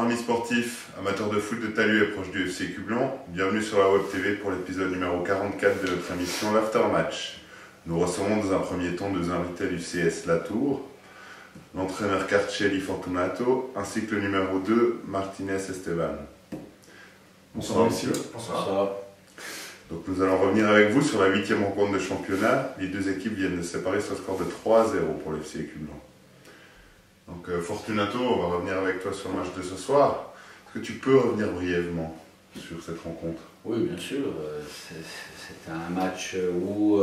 amis sportifs, amateurs de foot de Talus et proches du FC Cublon, bienvenue sur la Web TV pour l'épisode numéro 44 de notre émission l'Aftermatch. Nous recevons dans un premier temps deux invités du CS Latour, l'entraîneur Carcelli Fortunato ainsi que le numéro 2 Martinez Esteban. Bonsoir messieurs. Bonsoir. Donc nous allons revenir avec vous sur la 8e rencontre de championnat. Les deux équipes viennent de se séparer sur le score de 3-0 pour le FC Cublon. Donc Fortunato, on va revenir avec toi sur le match de ce soir. Est-ce que tu peux revenir brièvement sur cette rencontre? Oui, bien sûr. C'était un match où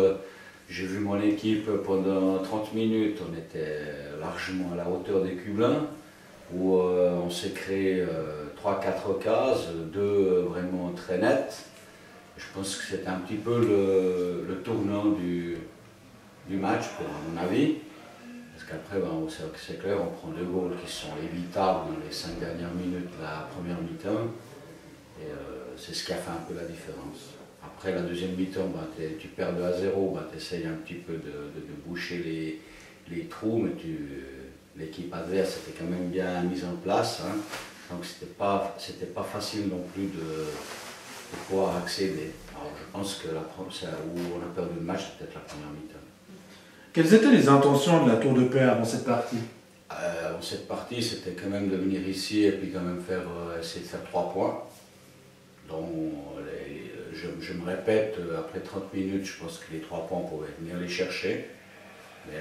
j'ai vu mon équipe pendant 30 minutes. On était largement à la hauteur des Cublins, où on s'est créé 3-4 cases, deux vraiment très nettes. Je pense que c'était un petit peu le tournant du match, pour mon avis. Parce qu'après, c'est clair, on prend deux goals qui sont évitables dans les 5 dernières minutes de la première mi-temps. Et c'est ce qui a fait un peu la différence. Après la deuxième mi-temps, tu perds 2-0, tu essayes un petit peu de boucher les trous, mais l'équipe adverse était quand même bien mise en place. Hein. Donc c'était pas facile non plus de pouvoir accéder. Alors je pense que où on a perdu le match, c'est peut-être la première mi-temps. Quelles étaient les intentions de la Tour de Paix avant cette partie? Avant cette partie, c'était quand même de venir ici et puis quand même essayer de faire 3 points. Donc, je me répète, après 30 minutes, je pense que les 3 points, on pouvait venir les chercher. Mais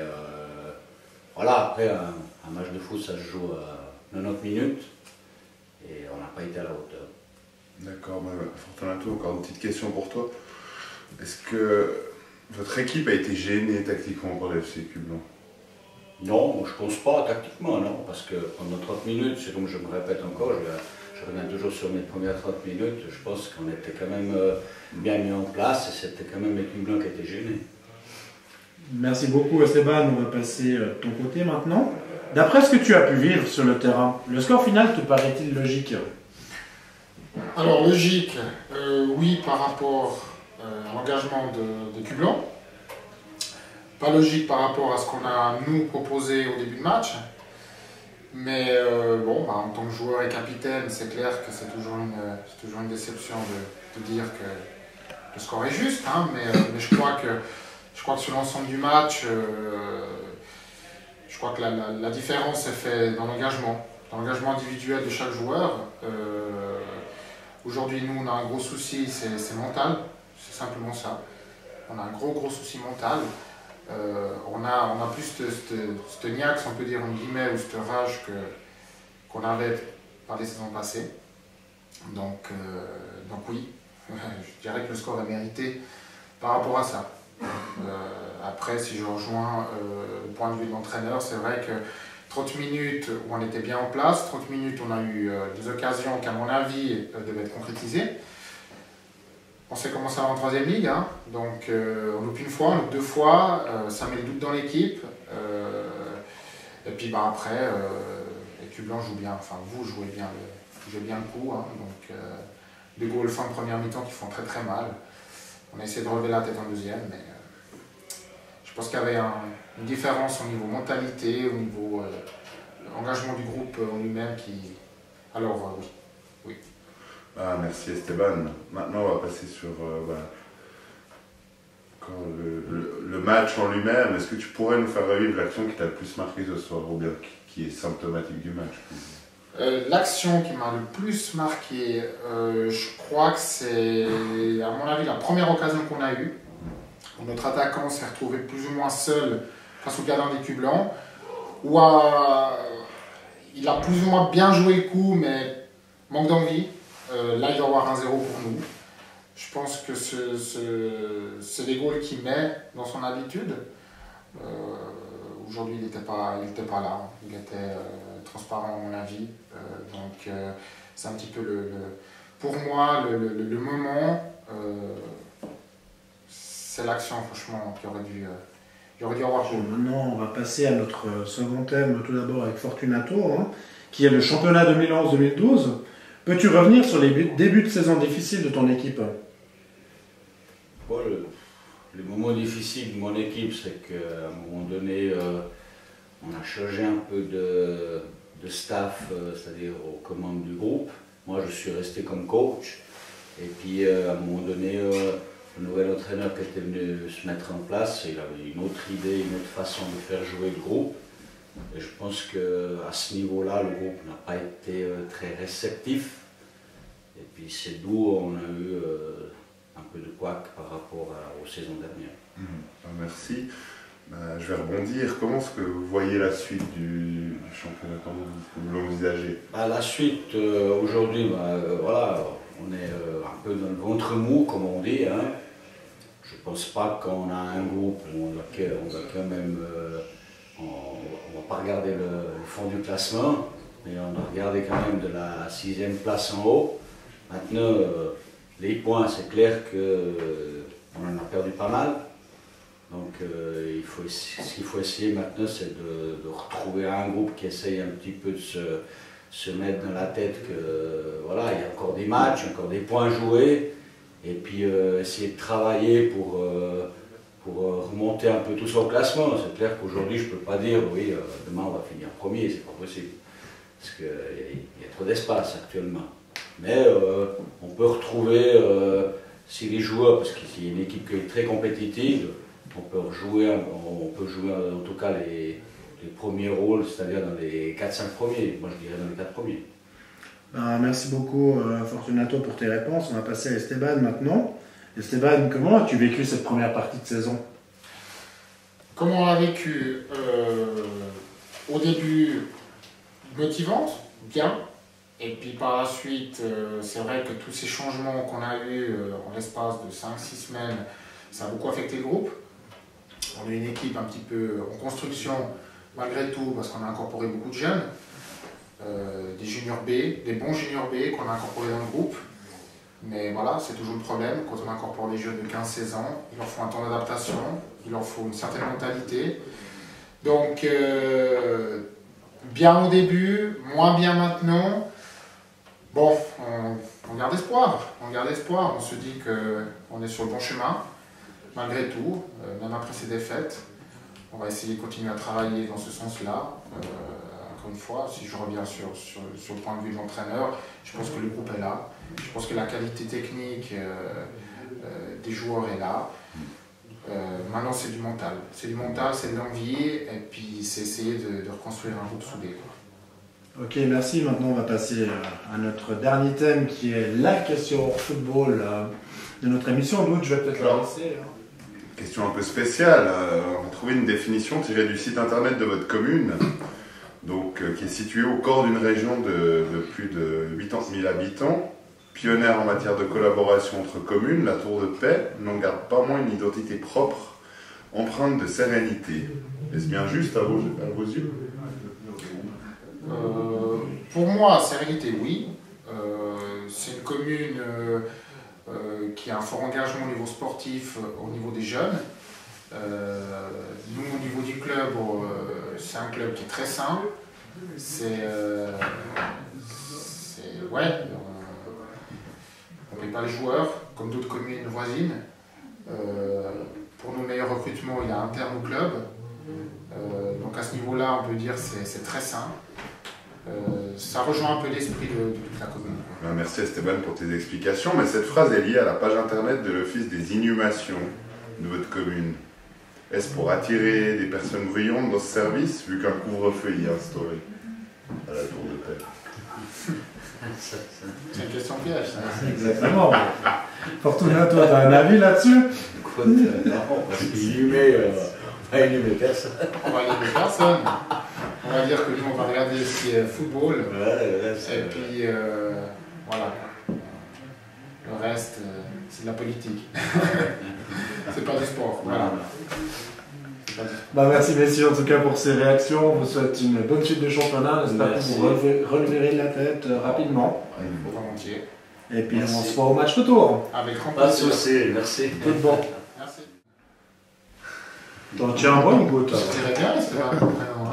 voilà, après, un match de foot, ça se joue à 90 minutes et on n'a pas été à la hauteur. D'accord, Fortunato, encore une petite question pour toi. Est-ce que votre équipe a été gênée tactiquement par le FC Cublon? Non, je ne pense pas tactiquement, non, parce que pendant 30 minutes, c'est comme je me répète encore, je reviens toujours sur mes premières 30 minutes, je pense qu'on était quand même bien mis en place et c'était quand même les Cublins qui étaient gênés. Merci beaucoup Esteban, on va passer de ton côté maintenant. D'après ce que tu as pu vivre sur le terrain, le score final te paraît-il logique? Alors logique, oui par rapport à l'engagement de Cublon. Pas logique par rapport à ce qu'on a nous proposé au début de match. Mais en tant que joueur et capitaine, c'est clair que c'est toujours une déception de dire que le score est juste. Hein, mais je crois que sur l'ensemble du match, je crois que la différence est faite dans l'engagement individuel de chaque joueur. Aujourd'hui, nous, on a un gros souci, c'est mental, c'est simplement ça. On a un gros souci mental. On a plus cette niaque, on peut dire en guillemets, ou cette rage qu'on avait par les saisons passées. Donc oui, je dirais que le score est mérité par rapport à ça. Après, si je rejoins le point de vue de l'entraîneur, c'est vrai que 30 minutes où on était bien en place, 30 minutes on a eu des occasions qui à mon avis devaient être concrétisées. On sait comment ça va en 3e ligue, hein. Donc on loupe une fois, on loupe 2 fois, ça met le doute dans l'équipe. Et puis après, les Cublans jouent bien, enfin vous jouez bien le coup, hein. Donc des goals fin de première mi-temps qui font très mal. On a essayé de relever la tête en deuxième, mais je pense qu'il y avait une différence au niveau mentalité, au niveau engagement du groupe en lui-même qui... Alors oui. Merci Esteban. Maintenant on va passer sur le match en lui-même. Est-ce que tu pourrais nous faire revivre l'action qui t'a le plus marqué ce soir, ou bien qui est symptomatique du match? L'action qui m'a le plus marqué, je crois que c'est à mon avis la première occasion qu'on a eue. Notre attaquant s'est retrouvé plus ou moins seul face au gardien des Cublans, où il a plus ou moins bien joué le coup, mais manque d'envie. Là, il doit y avoir 1-0 pour nous. Je pense que c'est les goals qu'il met dans son habitude. Aujourd'hui, il n'était pas là. Il était transparent, à mon avis. Donc, c'est un petit peu pour moi le moment. C'est l'action, franchement, qui aurait dû avoir joué. Maintenant, on va passer à notre second thème, tout d'abord avec Fortunato, hein, qui est le championnat 2011-2012. Peux-tu revenir sur les débuts de saison difficiles de ton équipe? Bon, le moment difficile de mon équipe, c'est qu'à un moment donné, on a changé un peu de le staff, c'est-à-dire aux commandes du groupe. Moi, je suis resté comme coach. Et puis, à un moment donné, le nouvel entraîneur qui était venu se mettre en place, il avait une autre idée, une autre façon de faire jouer le groupe. Et je pense qu'à ce niveau-là, le groupe n'a pas été très réceptif. Et puis, c'est d'où on a eu un peu de couac par rapport aux saisons dernières. Merci. Je vais rebondir. Comment est-ce que vous voyez la suite du championnat? Comment vous l'envisagez? La suite, aujourd'hui, voilà, on est un peu dans le ventre mou, comme on dit. Hein. Je ne pense pas qu'on a un groupe où on va quand même... on ne va pas regarder le fond du classement, mais on va regarder quand même de la 6e place en haut. Maintenant, les points, c'est clair qu'on en a perdu pas mal. Donc ce qu'il faut essayer maintenant, c'est de retrouver un groupe qui essaye un petit peu de se mettre dans la tête que voilà, il y a encore des matchs, encore des points joués, et puis essayer de travailler pour remonter un peu tout son classement. C'est clair qu'aujourd'hui, je ne peux pas dire oui, demain on va finir premier, c'est pas possible. Parce qu'il y a trop d'espace actuellement. Mais on peut retrouver, si les joueurs, parce qu'il y a une équipe qui est très compétitive, on peut jouer en tout cas les premiers rôles, c'est-à-dire dans les 4-5 premiers. Moi je dirais dans les 4 premiers. Merci beaucoup Fortunato pour tes réponses. On va passer à Esteban maintenant. Esteban, comment as-tu vécu cette première partie de saison? Comment on l'a vécu? Au début, motivante, bien. Et puis par la suite, c'est vrai que tous ces changements qu'on a eus en l'espace de 5-6 semaines, ça a beaucoup affecté le groupe. On est une équipe un petit peu en construction malgré tout, parce qu'on a incorporé beaucoup de jeunes, des juniors B, des bons juniors B qu'on a incorporés dans le groupe. Mais voilà, c'est toujours le problème, quand on incorpore des jeunes de 15-16 ans, il leur faut un temps d'adaptation, il leur faut une certaine mentalité. Donc, bien au début, moins bien maintenant. Bon, on garde espoir, on se dit qu'on est sur le bon chemin, malgré tout, même après ces défaites. On va essayer de continuer à travailler dans ce sens-là. Encore une fois, si je reviens sur le point de vue de l'entraîneur, je pense que le groupe est là. Je pense que la qualité technique des joueurs est là. Maintenant, c'est du mental. C'est du mental, c'est de l'envie, et puis c'est essayer de reconstruire un groupe soudé. Ok, merci. Maintenant, on va passer à notre dernier thème qui est la question football de notre émission. Donc, je vais peut-être la laisser. Question un peu spéciale. On va trouver une définition tirée du site internet de votre commune, donc, qui est située au cœur d'une région de plus de 80 000 habitants. Pionnière en matière de collaboration entre communes, la Tour de Paix n'en garde pas moins une identité propre, empreinte de sérénité. Est-ce bien juste à vos yeux? Pour moi, sérénité, oui. C'est une commune qui a un fort engagement au niveau sportif, au niveau des jeunes. Nous, au niveau du club, c'est un club qui est très simple. On ne paye pas les joueurs, comme d'autres communes voisines. Pour nos meilleurs recrutements, il y a interne au club. Donc à ce niveau-là, on peut dire que c'est très sain. Ça rejoint un peu l'esprit de toute la commune. Merci Esteban pour tes explications, mais cette phrase est liée à la page internet de l'Office des inhumations de votre commune. Est-ce pour attirer des personnes brillantes dans ce service, vu qu'un couvre-feu y est instauré à la Tour de Paix? C'est une question piège, ça. Exactement. Fortunato, tu as un avis là-dessus? Non, parce qu'inhumer, on va inhumer personne. On va inhumer personne. On va dire que nous, on va regarder ce qui est football. Et puis, voilà. Le reste, c'est de la politique. C'est pas du sport. Voilà. Merci messieurs en tout cas pour ces réactions. On vous souhaite une bonne suite de championnat. J'espère que vous releverez la tête rapidement. Volontiers. Et puis on se voit au match retour. Avec grand Pas de plaisir. souci, merci. Tout bon. Merci. T'en tiens un bon ou quoi? Je dirais bien, c'est pas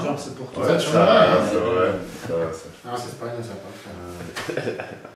Tiens, c'est pour toi. Ouais, ça, c'est vrai. Non, c'est espagnol, ça va pas le faire.